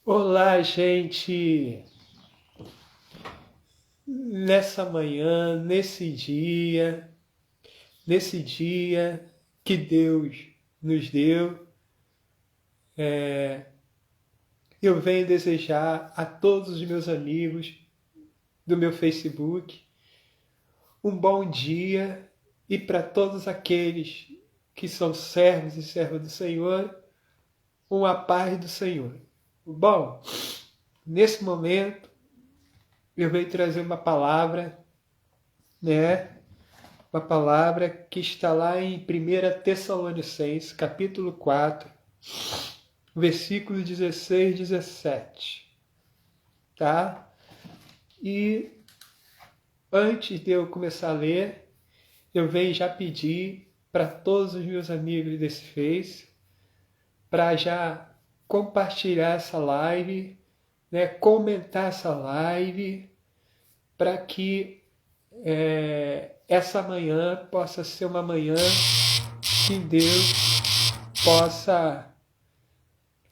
Olá, gente! Nessa manhã, nesse dia que Deus nos deu, eu venho desejar a todos os meus amigos do meu Facebook um bom dia e para todos aqueles que são servos e servas do Senhor, uma paz do Senhor. Bom, nesse momento eu venho trazer uma palavra, né? Uma palavra que está lá em 1 Tessalonicenses, capítulo 4, versículos 16 e 17. Tá? E antes de eu começar a ler, eu venho já pedir para todos os meus amigos desse Face, para já compartilhar essa live, né? Comentar essa live, para que essa manhã possa ser uma manhã que Deus possa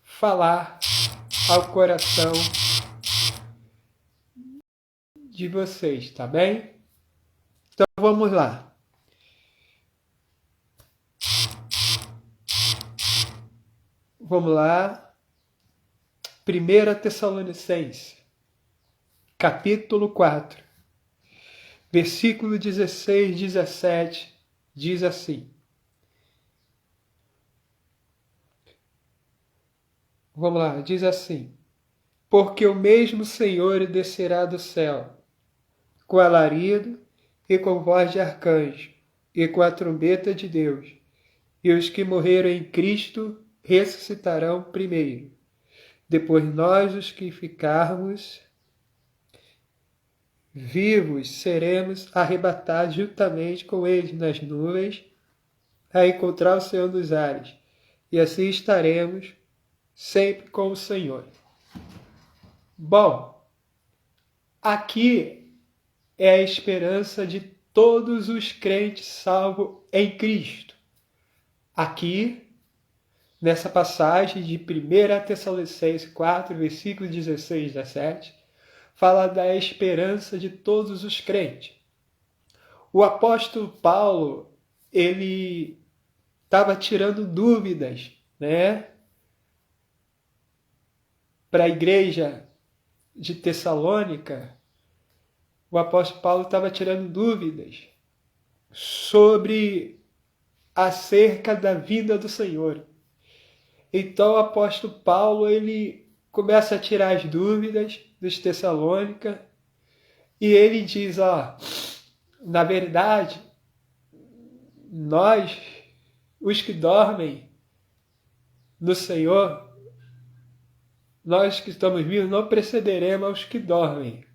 falar ao coração de vocês, tá bem? Então vamos lá. Vamos lá. 1 Tessalonicenses, capítulo 4, versículo 16 e 17, diz assim. Vamos lá, diz assim. Porque o mesmo Senhor descerá do céu, com alarido e com voz de arcanjo, e com a trombeta de Deus, e os que morreram em Cristo ressuscitarão primeiro. Depois nós, os que ficarmos vivos, seremos arrebatados juntamente com eles nas nuvens, a encontrar o Senhor nos ares, e assim estaremos sempre com o Senhor. Bom, aqui é a esperança de todos os crentes salvos em Cristo. Aqui, nessa passagem de 1 Tessalonicenses 4, versículos 16 e 17, fala da esperança de todos os crentes. O apóstolo Paulo, ele estava tirando dúvidas, né, para a igreja de Tessalônica. O apóstolo Paulo estava tirando dúvidas sobre acerca da vinda do Senhor. Então o apóstolo Paulo, ele começa a tirar as dúvidas dos Tessalônica e ele diz, na verdade, nós, os que dormem no Senhor, nós que estamos vivos, não precederemos aos que dormem,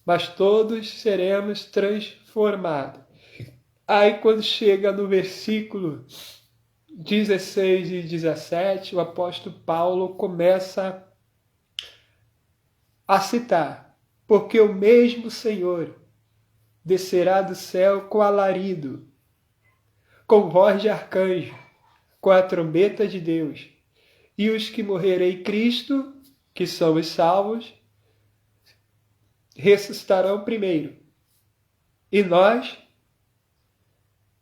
mas todos seremos transformados. Aí quando chega no versículo 16 e 17, o apóstolo Paulo começa a citar, porque o mesmo Senhor descerá do céu com alarido, com voz de arcanjo, com a trombeta de Deus, e os que morrerem em Cristo, que são os salvos, ressuscitarão primeiro. E nós,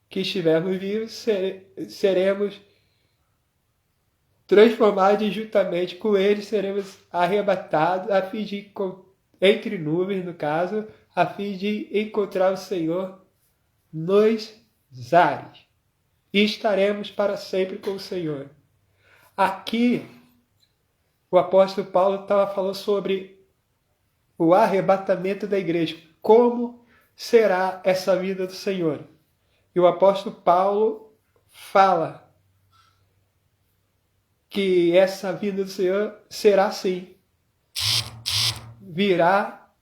que estivermos vivos, seremos transformados e juntamente com eles seremos arrebatados, a fim de, entre nuvens, no caso, a fim de encontrar o Senhor nos ares. E estaremos para sempre com o Senhor. Aqui, o apóstolo Paulo estava falando sobre o arrebatamento da igreja. Como será essa vida do Senhor? E o apóstolo Paulo fala que essa vinda do Senhor será assim. Virá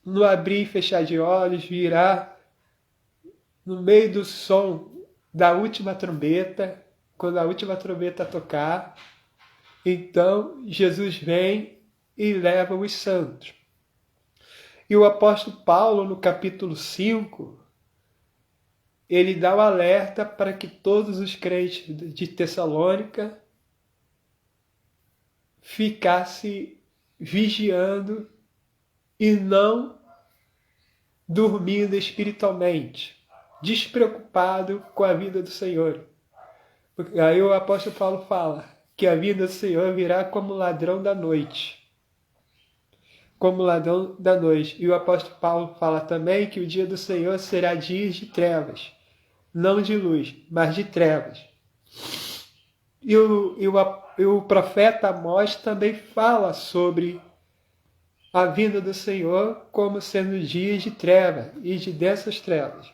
no abrir e fechar de olhos, virá no meio do som da última trombeta, quando a última trombeta tocar. Então Jesus vem e leva os santos. E o apóstolo Paulo, no capítulo 5, ele dá o alerta para que todos os crentes de Tessalônica ficasse vigiando e não dormindo espiritualmente, despreocupado com a vinda do Senhor. Aí o apóstolo Paulo fala que a vinda do Senhor virá como ladrão da noite. Como ladrão da noite. E o apóstolo Paulo fala também que o dia do Senhor será dia de trevas. Não de luz, mas de trevas. E o profeta Amós também fala sobre a vinda do Senhor como sendo dias de trevas e de densas trevas.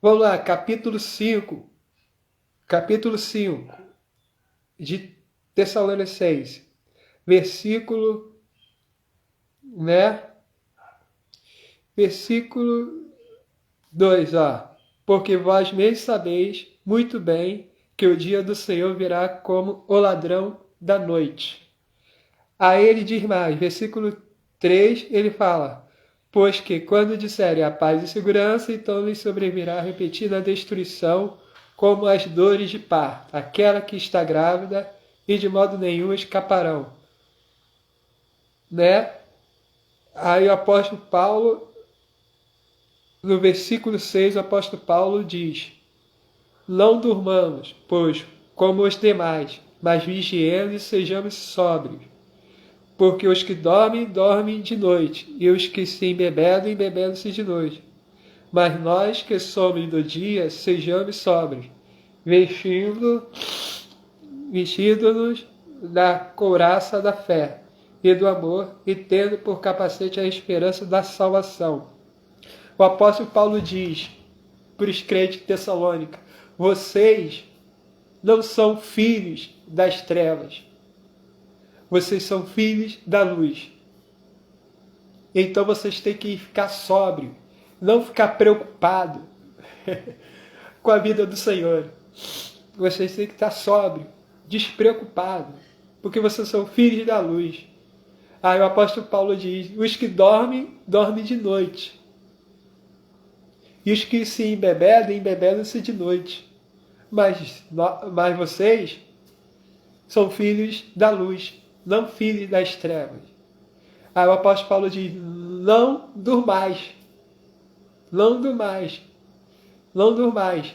Vamos lá, capítulo 5 de Tessalonicenses, versículo 2, porque vós mesmos sabeis muito bem que o dia do Senhor virá como o ladrão da noite. Aí ele diz mais, versículo 3, ele fala, pois que quando disserem a paz e segurança, então lhes sobrevirá a repetida destruição, como as dores de parto, aquela que está grávida, e de modo nenhum escaparão. Aí o apóstolo Paulo, no versículo 6, o apóstolo Paulo diz, não durmamos, pois, como os demais, mas vigiemos e sejamos sóbrios. Porque os que dormem, dormem de noite, e os que se embebedam, embebedam-se de noite. Mas nós que somos do dia, sejamos sóbrios, vestindo-nos da couraça da fé e do amor, e tendo por capacete a esperança da salvação. O apóstolo Paulo diz para os crentes de Tessalônica, vocês não são filhos das trevas, vocês são filhos da luz. Então vocês têm que ficar sóbrio, não ficar preocupado com a vida do Senhor. Vocês têm que estar sóbrio, despreocupado, porque vocês são filhos da luz. Aí o apóstolo Paulo diz, os que dormem, dormem de noite. E os que se embebedam, embebedam-se de noite. Mas vocês são filhos da luz, não filhos das trevas. Aí o apóstolo Paulo diz, não durmais. Não durmais. Não durmais.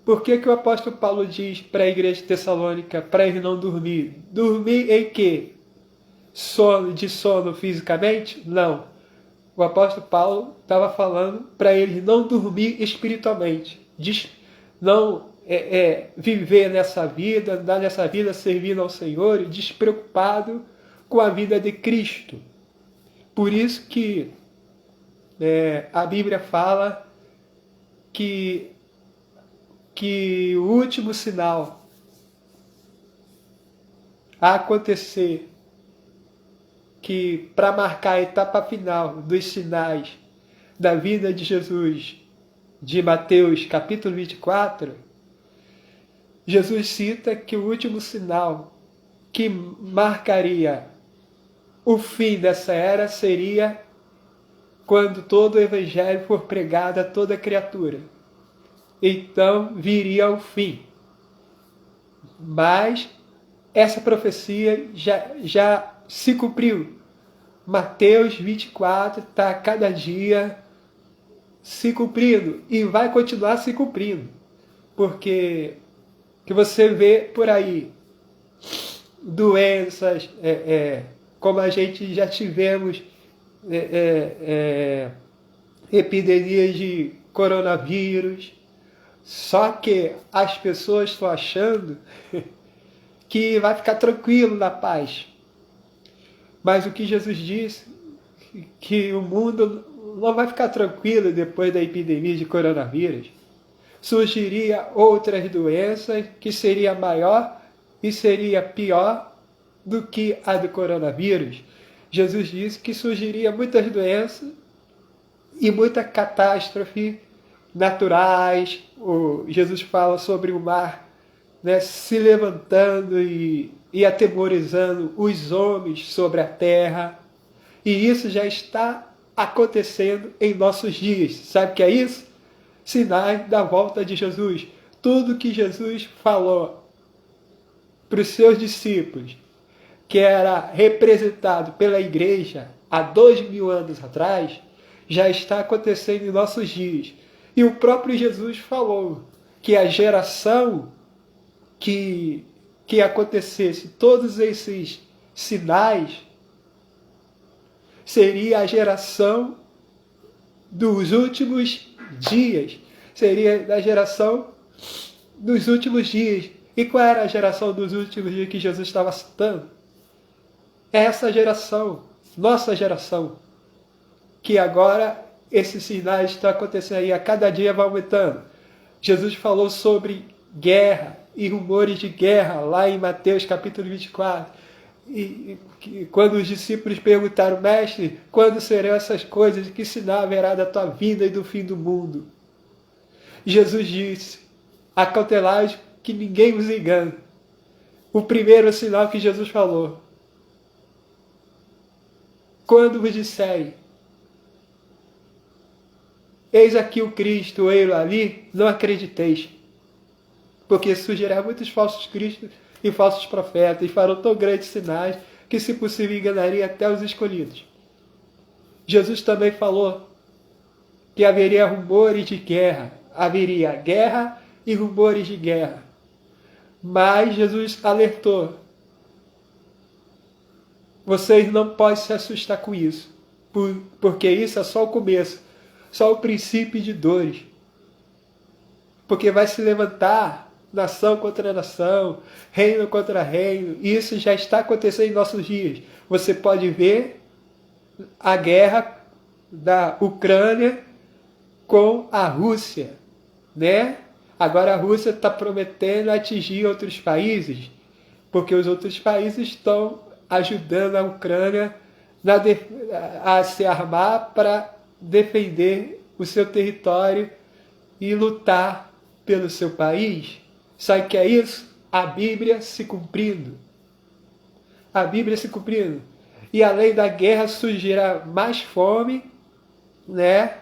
Por que o apóstolo Paulo diz para a igreja de Tessalônica, para eles não dormir? Dormir em quê? De sono fisicamente? Não. O apóstolo Paulo estava falando para eles não dormir espiritualmente. Não viver nessa vida, andar nessa vida servindo ao Senhor, despreocupado com a vida de Cristo. Por isso que a Bíblia fala que o último sinal a acontecer, que para marcar a etapa final dos sinais da vida de Jesus, de Mateus capítulo 24, Jesus cita que o último sinal que marcaria o fim dessa era seria quando todo o evangelho for pregado a toda criatura. Então viria o fim. Mas essa profecia já se cumpriu. Mateus 24 está cada dia se cumprindo e vai continuar se cumprindo. Porque que você vê por aí doenças, como a gente já tivemos epidemias de coronavírus, só que as pessoas estão achando que vai ficar tranquilo na paz. Mas o que Jesus disse, que o mundo não vai ficar tranquilo depois da epidemia de coronavírus. Surgiria outras doenças que seria maior e seria pior do que a do coronavírus. Jesus disse que surgiria muitas doenças e muita catástrofe naturais. Jesus fala sobre o mar se levantando e atemorizando os homens sobre a terra. E isso já está acontecendo em nossos dias. Sabe o que é isso? Sinais da volta de Jesus. Tudo que Jesus falou para os seus discípulos, que era representado pela igreja há 2000 anos atrás, já está acontecendo em nossos dias. E o próprio Jesus falou que a geração que acontecesse todos esses sinais seria a geração dos últimos dias. Seria da geração dos últimos dias. E qual era a geração dos últimos dias que Jesus estava citando? É essa geração, nossa geração, que agora esses sinais estão acontecendo aí, a cada dia vai aumentando. Jesus falou sobre guerra e rumores de guerra lá em Mateus capítulo 24. E quando os discípulos perguntaram, mestre, quando serão essas coisas? Que sinal haverá da tua vinda e do fim do mundo? Jesus disse, acautelai-vos que ninguém vos engane. O primeiro sinal que Jesus falou, quando vos disserem, eis aqui o Cristo, ele ali, não acrediteis, porque surgirão muitos falsos cristos e falsos profetas, e farão tão grandes sinais que, se possível, enganaria até os escolhidos. Jesus também falou que haveria rumores de guerra, haveria guerra e rumores de guerra. Mas Jesus alertou, vocês não podem se assustar com isso, porque isso é só o começo, só o princípio de dores. Porque vai se levantar nação contra nação, reino contra reino, e isso já está acontecendo em nossos dias. Você pode ver a guerra da Ucrânia com a Rússia, né? Agora a Rússia está prometendo atingir outros países, porque os outros países estão ajudando a Ucrânia a se armar para defender o seu território e lutar pelo seu país. Sabe o que é isso? A Bíblia se cumprindo. A Bíblia se cumprindo. E além da guerra surgirá mais fome, né?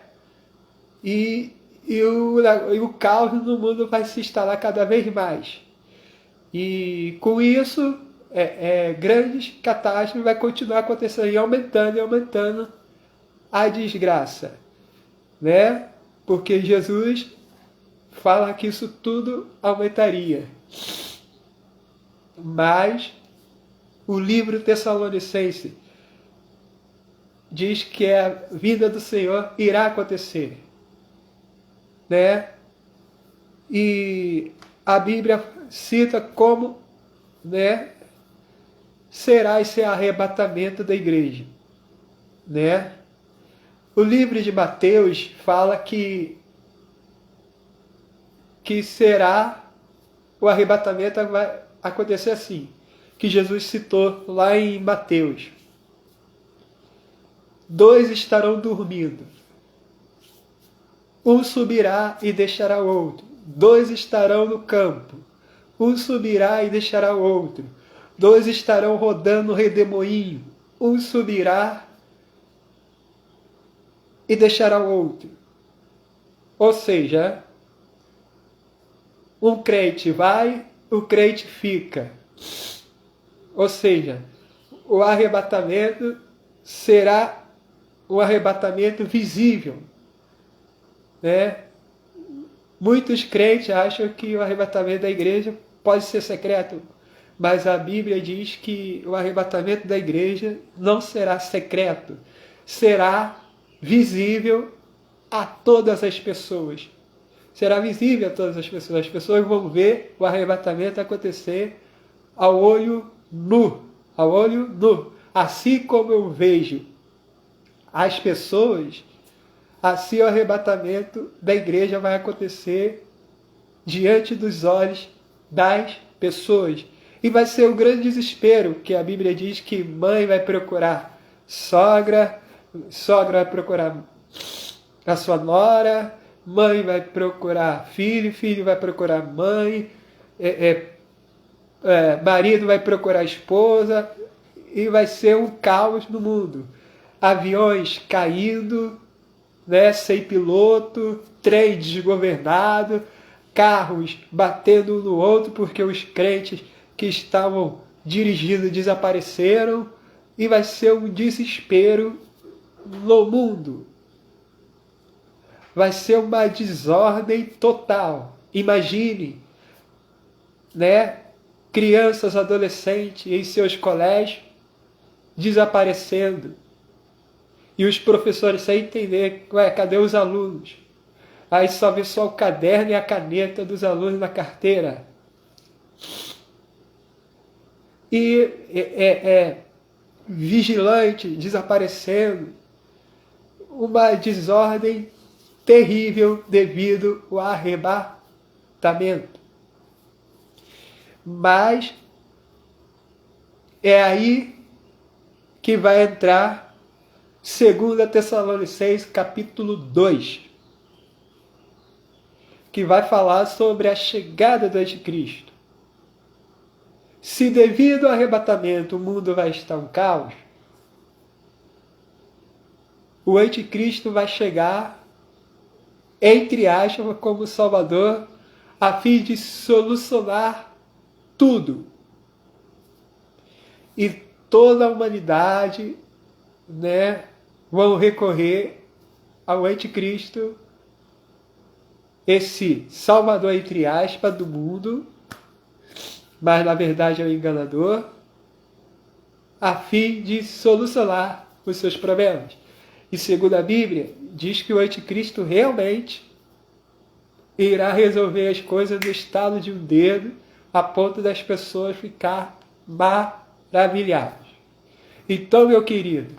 E o caos no mundo vai se instalar cada vez mais. E com isso, grandes catástrofes vai continuar acontecendo e aumentando a desgraça, né? Porque Jesus fala que isso tudo aumentaria. Mas o livro Tessalonicense diz que a vinda do Senhor irá acontecer, né? E a Bíblia cita como, né, será esse arrebatamento da igreja, né? O livro de Mateus fala que será o arrebatamento, vai acontecer assim, que Jesus citou lá em Mateus. 2 estarão dormindo, um subirá e deixará o outro. 2 estarão no campo, um subirá e deixará o outro. 2 estarão rodando no redemoinho, um subirá e deixará o outro. Ou seja, um crente vai, o crente fica. Ou seja, o arrebatamento será um arrebatamento visível, né? Muitos crentes acham que o arrebatamento da igreja pode ser secreto, mas a Bíblia diz que o arrebatamento da igreja não será secreto, será visível a todas as pessoas. Será visível a todas as pessoas. As pessoas vão ver o arrebatamento acontecer ao olho nu. Ao olho nu. Assim como eu vejo as pessoas, assim o arrebatamento da igreja vai acontecer diante dos olhos das pessoas. E vai ser um grande desespero, que a Bíblia diz que mãe vai procurar sogra vai procurar a sua nora, mãe vai procurar filho, filho vai procurar mãe, marido vai procurar esposa, e vai ser um caos no mundo. Aviões caindo, né, sem piloto, trem desgovernado, carros batendo um no outro porque os crentes que estavam dirigindo desapareceram e vai ser um desespero no mundo. Vai ser uma desordem total. Imagine, né, crianças, adolescentes em seus colégios desaparecendo. E os professores sem entender, ué, cadê os alunos? Aí só vê só o caderno e a caneta dos alunos na carteira. E vigilante desaparecendo. Uma desordem terrível devido ao arrebatamento. Mas é aí que vai entrar 2 Tessalonicenses capítulo 2, que vai falar sobre a chegada do anticristo. Se devido ao arrebatamento o mundo vai estar um caos, o anticristo vai chegar, entre aspas, como Salvador, a fim de solucionar tudo. E toda a humanidade, né, vão recorrer ao anticristo, esse Salvador, entre aspas, do mundo, mas na verdade é um enganador, a fim de solucionar os seus problemas. E segundo a Bíblia, diz que o anticristo realmente irá resolver as coisas no estalo de um dedo, a ponto das pessoas ficar maravilhadas. Então, meu querido,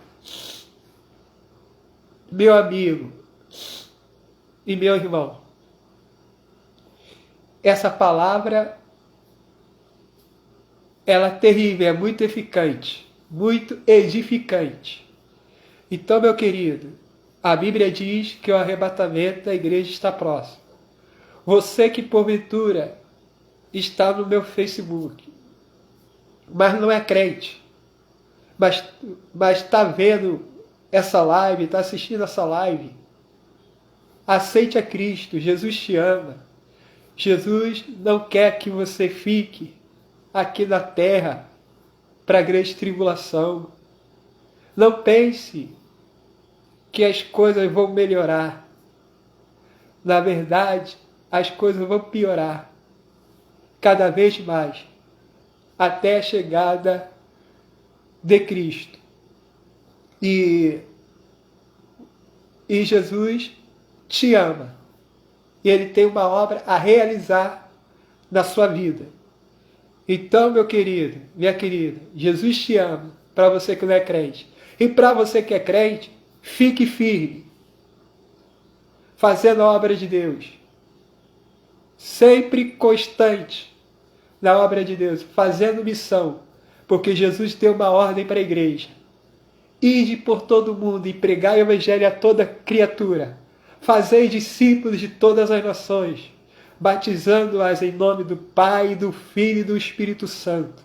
meu amigo e meu irmão, essa palavra, ela é terrível, é muito eficaz, muito edificante. Então, meu querido, a Bíblia diz que o arrebatamento da igreja está próximo. Você que porventura está no meu Facebook, mas não é crente, mas está vendo essa live, está assistindo essa live, aceite a Cristo. Jesus te ama. Jesus não quer que você fique aqui na terra para a grande tribulação. Não pense que as coisas vão melhorar. Na verdade, as coisas vão piorar cada vez mais, até a chegada de Cristo. E Jesus te ama. E Ele tem uma obra a realizar na sua vida. Então, meu querido, minha querida, Jesus te ama, para você que não é crente. E para você que é crente, fique firme, fazendo a obra de Deus. Sempre constante na obra de Deus, fazendo missão, porque Jesus deu uma ordem para a igreja. Ide por todo o mundo e pregai o evangelho a toda criatura. Fazei discípulos de todas as nações, batizando-as em nome do Pai, do Filho e do Espírito Santo,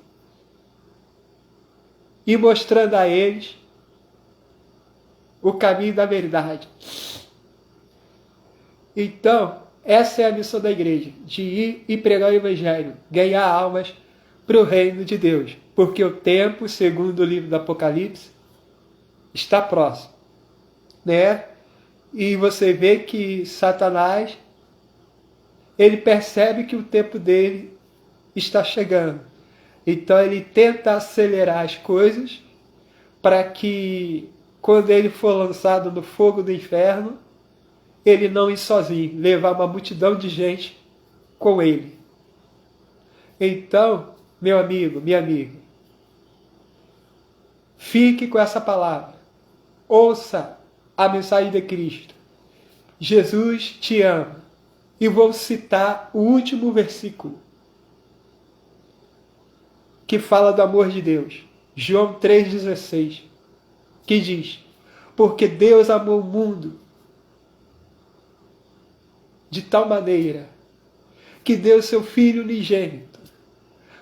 e mostrando a eles o caminho da verdade. Então, essa é a missão da igreja, de ir e pregar o evangelho, ganhar almas para o reino de Deus, porque o tempo, segundo o livro do Apocalipse, está próximo, né? E você vê que Satanás, ele percebe que o tempo dele está chegando. Então ele tenta acelerar as coisas para que, quando ele for lançado no fogo do inferno, ele não ir sozinho, levar uma multidão de gente com ele. Então, meu amigo, minha amiga, fique com essa palavra. Ouça a mensagem de Cristo. Jesus te ama. E vou citar o último versículo que fala do amor de Deus. João 3,16, que diz: porque Deus amou o mundo de tal maneira que deu seu Filho unigênito,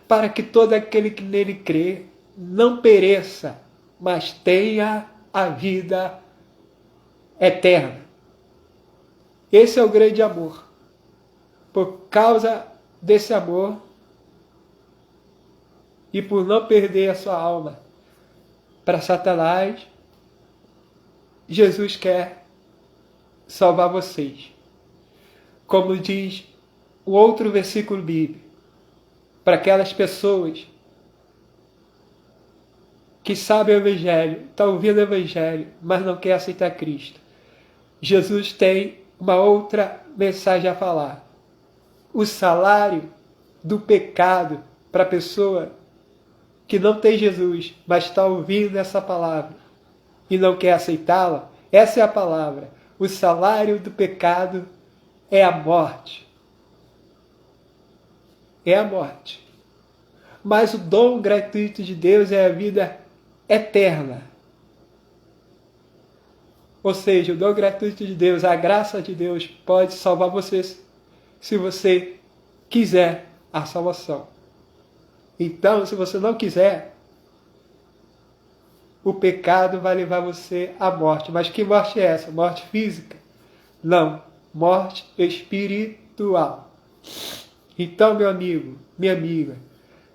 para que todo aquele que nele crê não pereça, mas tenha a vida eterna. Esse é o grande amor. Por causa desse amor, e por não perder a sua alma para Satanás, Jesus quer salvar vocês. Como diz o outro versículo bíblico, para aquelas pessoas que sabem o Evangelho, estão ouvindo o Evangelho, mas não quer aceitar Cristo. Jesus tem uma outra mensagem a falar. O salário do pecado para a pessoa que não tem Jesus, mas está ouvindo essa palavra e não quer aceitá-la, essa é a palavra. O salário do pecado é a morte. É a morte. Mas o dom gratuito de Deus é a vida eterna. Ou seja, o dom gratuito de Deus, a graça de Deus pode salvar você se você quiser a salvação. Então, se você não quiser, o pecado vai levar você à morte. Mas que morte é essa? Morte física? Não. Morte espiritual. Então, meu amigo, minha amiga,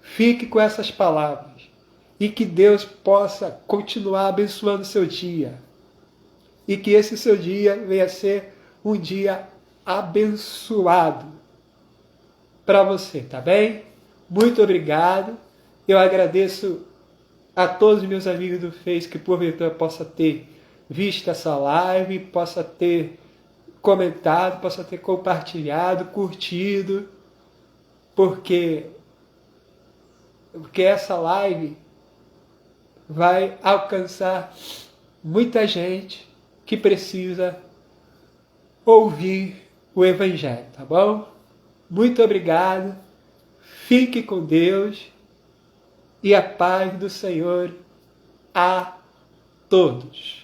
fique com essas palavras e que Deus possa continuar abençoando o seu dia. E que esse seu dia venha a ser um dia abençoado para você, tá bem? Muito obrigado. Eu agradeço a todos os meus amigos do Face que porventura possa ter visto essa live, possa ter comentado, possa ter compartilhado, curtido, porque essa live vai alcançar muita gente que precisa ouvir o Evangelho, tá bom? Muito obrigado, fique com Deus e a paz do Senhor a todos.